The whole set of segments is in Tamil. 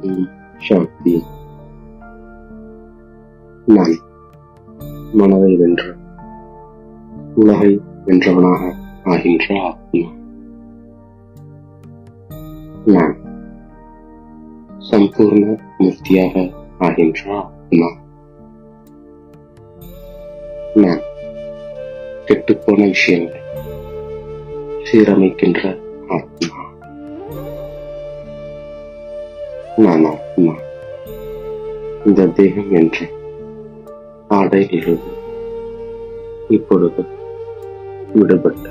ஓம் சாந்தி. நான் மனதை வென்ற உலகை வென்றவனாக ஆகின்ற ஆத்மா. நான் சம்பூர்ண முக்தியாக ஆகின்ற ஆத்மா. நான் கெட்டுப்போன விஷயங்களை சீரமைக்கின்ற ஆத்மா. நான் ஆத்மா. இந்த தேகம் என்ற ஆடையிலிருந்து இப்பொழுது விடுபட்ட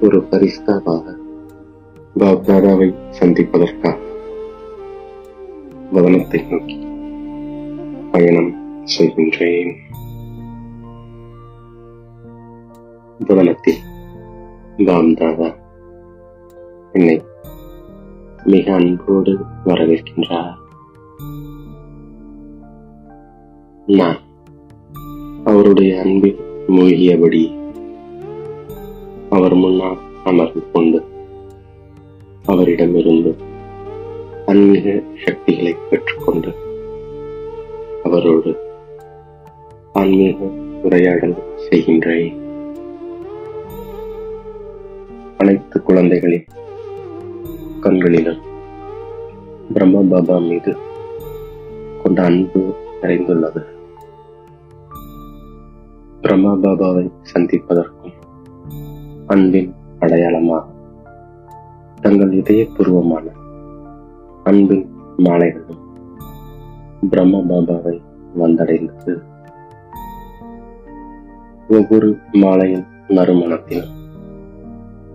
ஒரு பரிஸ்தாவாக பாப்தாதாவை சந்திப்பதற்காக வதனத்தை நோக்கி பயணம் செய்கின்றேன். வதனத்தில் பாப்தாதா என்னை மிக அன்போடு வரவேற்கின்றார். நான் அவருடைய அன்பில் மூழ்கியபடி அவர் முன்னால் அமர்ந்து கொண்டு அவரிடமிருந்து ஆன்மீக சக்திகளை பெற்றுக்கொண்டு அவரோடு ஆன்மீக உரையாடல் செய்கின்றேன். அனைத்து குழந்தைகளின் கண்களிலும் பிரம்மா பாபா மீது கொண்ட அன்பு நிறைந்துள்ளது. பிரம்மா பாபாவை சந்திப்பதற்கும் அன்பின் அடையாளமாக தங்கள் இதயபூர்வமான அன்பின் மாலைகளும் பிரம்மா பாபாவை வந்தடைந்தது. ஒவ்வொரு மாலையின் நறுமணத்திலும்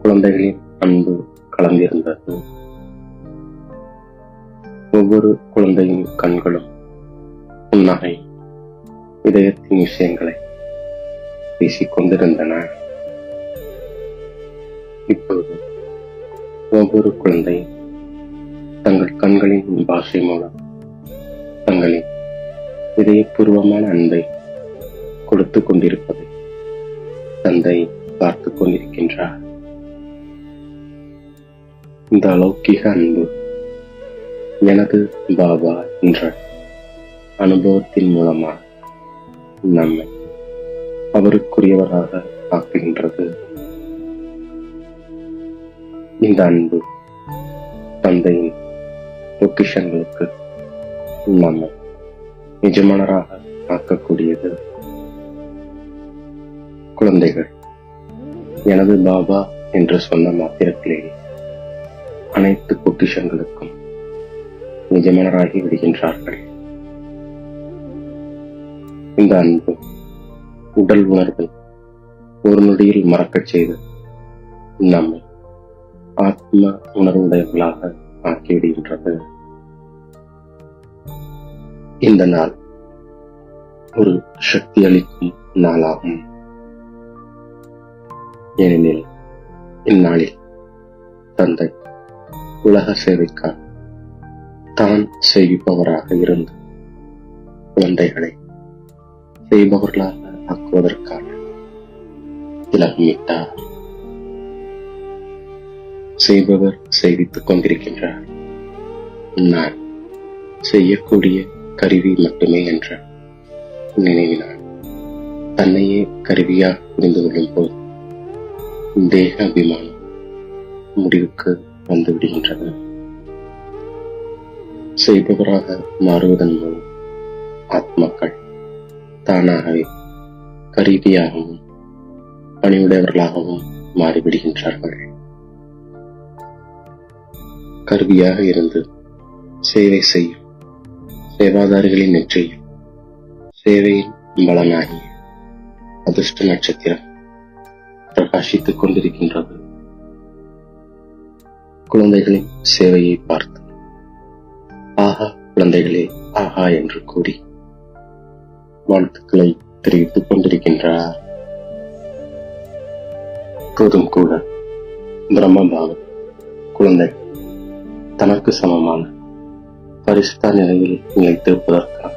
குழந்தைகளின் அன்பு கலந்திருந்தது. ஒவ்வொரு குழந்தையின் கண்களும் புன்னகை இதயத்தின் விஷயங்களை பேசிக்கொண்டிருந்தன. இப்போது ஒவ்வொரு குழந்தையும் தங்கள் கண்களின் பாஷை மூலம் தங்களின் இதயபூர்வமான அன்பை கொடுத்து கொண்டிருப்பதை தந்தை பார்த்து கொண்டிருக்கின்றார். இந்த அலௌகிக அன்பு எனது பாபா என்ற அனுபவத்தின் மூலமாக நம்மை அவருக்குரியவராக ஆக்குகின்றது. இந்த அன்பு தந்தையின் பொக்கிஷங்களுக்கு நம்மை நிஜமானராக ஆக்கக்கூடியது. குழந்தைகள் எனது பாபா என்று சொன்ன மாத்திரத்திலேயே அனைத்து பொக்கிஷங்களுக்கும் நிஜமானராகி விடுகின்றார்கள். இந்த அன்பு உடல் உணர்வை ஒரு நொடியில் மறக்கச் செய்து நம்மை ஆத்ம உணர்வுடையவர்களாக ஆக்கிவிடுகின்றது. இந்த நாள் ஒரு சக்தி அளிக்கும் நாளாகும். ஏனெனில் இந்நாளில் தந்தை உலக சேவைக்காக தான் செய்பவராக இருந்து குழந்தைகளை செய்பவர்களாக ஆக்குவதற்காக திலகமிட்டார். செய்பவர் செய்வித்துக் கொண்டிருக்கின்றார். நான் செய்யக்கூடிய கருவி மட்டுமே என்ற நினைவினால் தன்னையே கருவியாக புரிந்து கொள்ளும் போது தேக அபிமானம் முடிவுக்கு வந்து விடுகின்றது. செய்பவராக மாறுவதன் மூலம் ஆத்மாக்கள் தானாகவே கருவியாகவும் பணிவுடையவர்களாகவும் மாறிவிடுகின்றார்கள். கருவியாக இருந்து சேவை செய்யும் சேவாதாரிகளின் நெற்றியில் சேவையின் பலனாகி அதிர்ஷ்ட நட்சத்திரம் பிரகாசித்துக் கொண்டிருக்கின்றது. குழந்தைகளின் சேவையை பார்த்து ஆஹா குழந்தைகளே ஆஹா என்று கூறி வாழ்த்துக்களை தெரிவித்துக் கொண்டிருக்கின்றார். போதும் கூட பிரம்மபாவம் குழந்தை தனக்கு சமமான பரிசுத்த நிலையில் நிலைத்திருப்பதற்கான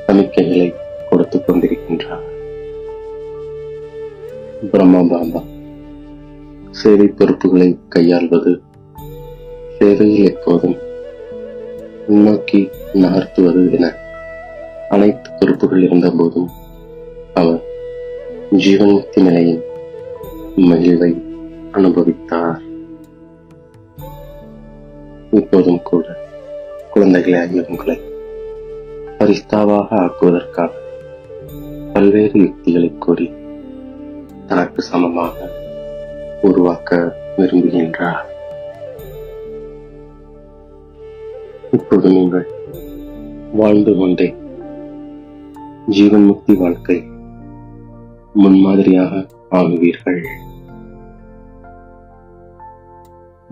சமிக்கைகளை கொடுத்துக் கொண்டிருக்கின்றார். பிரம்மா பாபா சேவை பொறுப்புகளை கையாள்வது சேவையில் எப்போதும் நோக்கி நகர்த்துவது என அனைத்து பொறுப்புகள் இருந்த போதும் அவர் ஜீவன் முக்தி நிலையின் மகிழ்வை அனுபவித்தார். இப்போதும் கூட குழந்தைகளாகிய உங்களை பரிஸ்தாவாக ஆக்குவதற்காக பல்வேறு யுக்திகளை கூறி தனக்கு சமமாக உருவாக்க விரும்புகின்றார். இப்போது நீங்கள் வாழ்ந்து கொண்டே ஜீவன் முக்தி வாழ்க்கை முன்மாதிரியாக ஆகுவீர்கள்.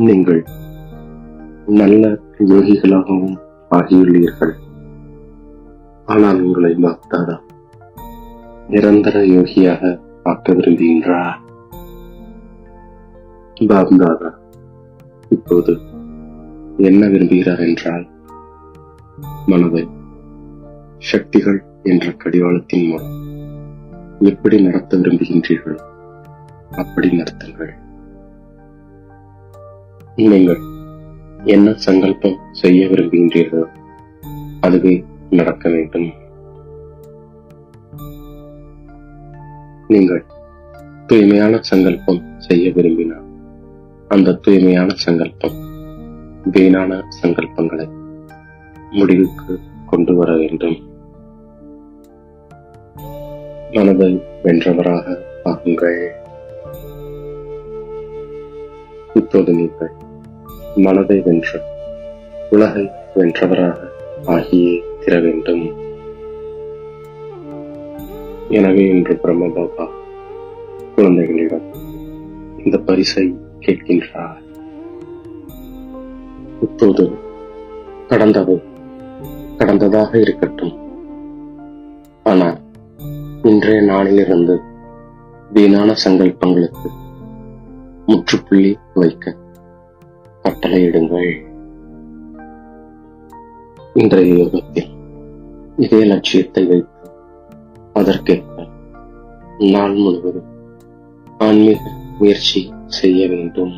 நீங்கள் நல்ல யோகிகளாகவும் ஆகியுள்ளீர்கள். ஆனால் உங்களை பாப்தாதா நிரந்தர யோகியாக ஆக்க விரும்புகின்றார். பாப்தாதா இப்போது என்ன விரும்புகிறார் என்றால், மனதை சக்திகள் என்ற கடிவாளத்தின் மூலம் எப்படி நடத்த விரும்புகின்றீர்களோ அப்படி நடத்துங்கள். நீங்கள் என்ன சங்கல்பம் செய்ய விரும்புகின்றீர்களோ அதுவே நடக்க வேண்டும். நீங்கள் தூய்மையான சங்கல்பம் செய்ய விரும்பினால் அந்த தூய்மையான சங்கல்பம் வீணான சங்கல்பங்களை முடிவுக்கு கொண்டு வர வேண்டும். மனதை வென்றவராக ஆகுங்கள். இப்போது நீங்கள் மனதை வென்று உலகை வென்றவராக ஆகியே தீர வேண்டும். எனவே இன்று பிரம்மபாபா குழந்தைகளிடம் இந்த பரிசை கேட்கின்றார். இப்போது கடந்தவை கடந்ததாக இருக்கட்டும். ஆனால் இன்றைய நாளிலிருந்து வீணான சங்கல்பங்களுக்கு முற்றுப்புள்ளி வைக்க கட்டளையிடுங்கள். இன்றைய யோகத்தில் இதே லட்சியத்தை வைத்து அதற்கேற்ப நாள் முழுவதும் ஆன்மீக முயற்சி செய்ய வேண்டும்.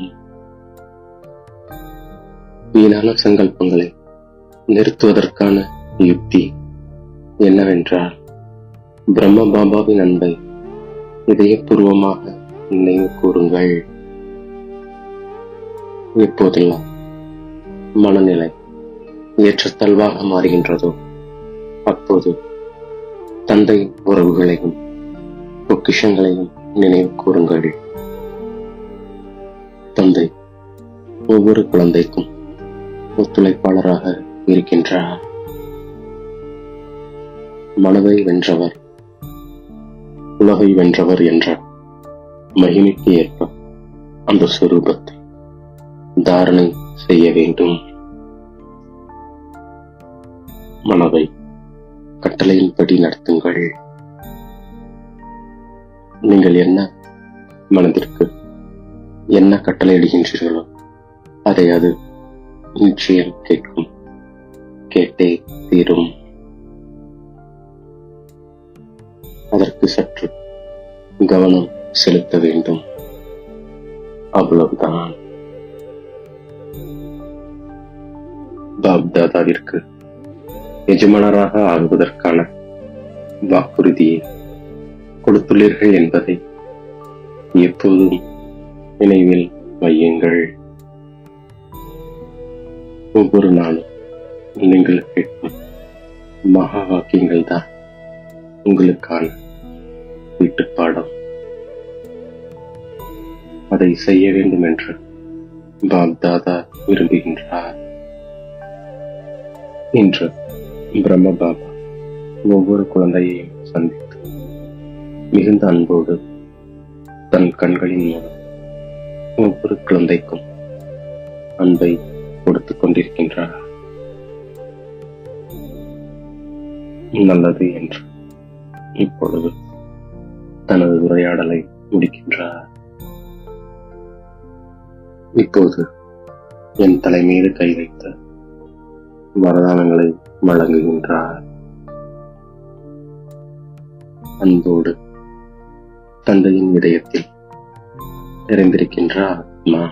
வீணான சங்கல்பங்களை நிறுத்துவதற்கான யுக்தி என்னவென்றால், பிரம்ம பாபாவின் அன்பை இதயபூர்வமாக நினைவு கூறுங்கள். எப்போதெல்லாம் மனநிலை ஏற்றத்தாழ்வாக மாறுகின்றதோ அப்போது தந்தை உறவுகளையும் பொக்கிஷங்களையும் நினைவு கூறுங்கள். தந்தை ஒவ்வொரு குழந்தைக்கும் ஒத்துழைப்பாளராக இருக்கின்றார். மனதை வென்றவர் உலகை வென்றவர் என்ற மகிமைக்கு ஏற்ப அந்த சொரூபத்தை தாரணை செய்ய வேண்டும். மனதை கட்டளையின்படி நடத்துங்கள். நீங்கள் என்ன மனதிற்கு என்ன கட்டளையிடுகின்றீர்களோ அதை அது நிச்சயம் கேட்கும், கேட்டே தீரும். அதற்கு சற்று கவனம் செலுத்த வேண்டும், அவ்வளவுதான். பாப்தாதாவிற்கு எஜமானராக ஆகுவதற்கான வாக்குறுதியை கொடுத்துள்ளீர்கள் என்பதை எப்போதும் நினைவில் வையுங்கள். ஒவ்வொரு நாளும் நீங்கள் கேட்கும் மகா வாக்கியங்கள் தான் உங்களுக்கான வீட்டுப்பாடம். அதை செய்ய வேண்டும் என்று பாப்தாதா விரும்புகின்றார். இன்று பிரம்ம பாபா ஒவ்வொரு குழந்தையையும் சந்தித்து மிகுந்த அன்போடு தன் கண்களின் மூலம் ஒவ்வொரு குழந்தைக்கும் அன்பை கொடுத்துக் கொண்டிருக்கின்றார். நல்லது என்று இப்பொழுது தனது உரையாடலை முடிக்கின்றார். இப்போது என் தலை மீது கை வைத்த வரதானங்களை வழங்குகின்றார். அன்போடு தந்தையின் இதயத்தில் நிறைந்திருக்கின்ற ஆத்மா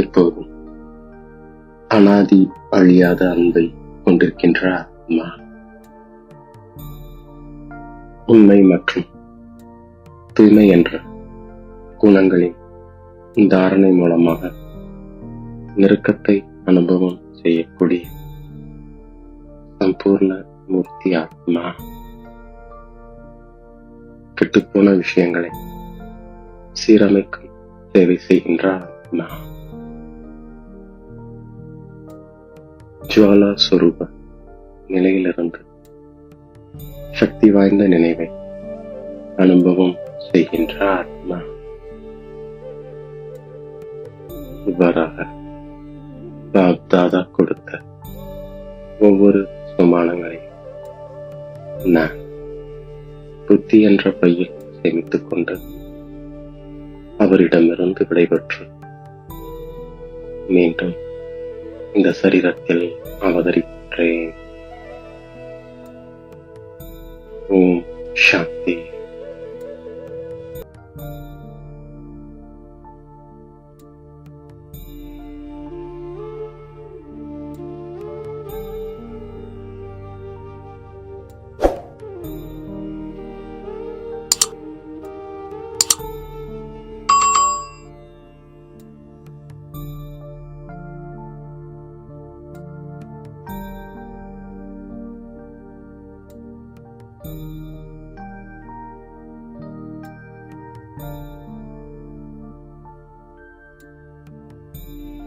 இப்போதும் அனாதி அழியாத அன்பை கொண்டிருக்கின்ற ஆத்மா. உண்மை மற்றும் தூய்மை என்ற குணங்களின் தாரணை மூலமாக நெருக்கத்தை அனுபவம் செய்யக்கூடிய சம்பூர்ண மூர்த்தி ஆத்மா. கெட்டுப்போன விஷயங்களை சீரமைக்கும் சேவை செய்கின்ற ஆத்மா. ஜுவாலா சொரூப நிலையிலிருந்து சக்தி வாய்ந்த நினைவை அனுபவம் செய்கின்ற ஆத்மா. இவ்வாறாக தாதா கொடுத்த ஒவ்வொரு சுமானங்களையும் நான் புத்தி என்ற பையில் சேமித்துக் கொண்டு அவரிடமிருந்து விடைபெற்று மீண்டும் இந்த சரீரத்தில் அவதரிக்கின்றேன். ஓம் சாந்தி.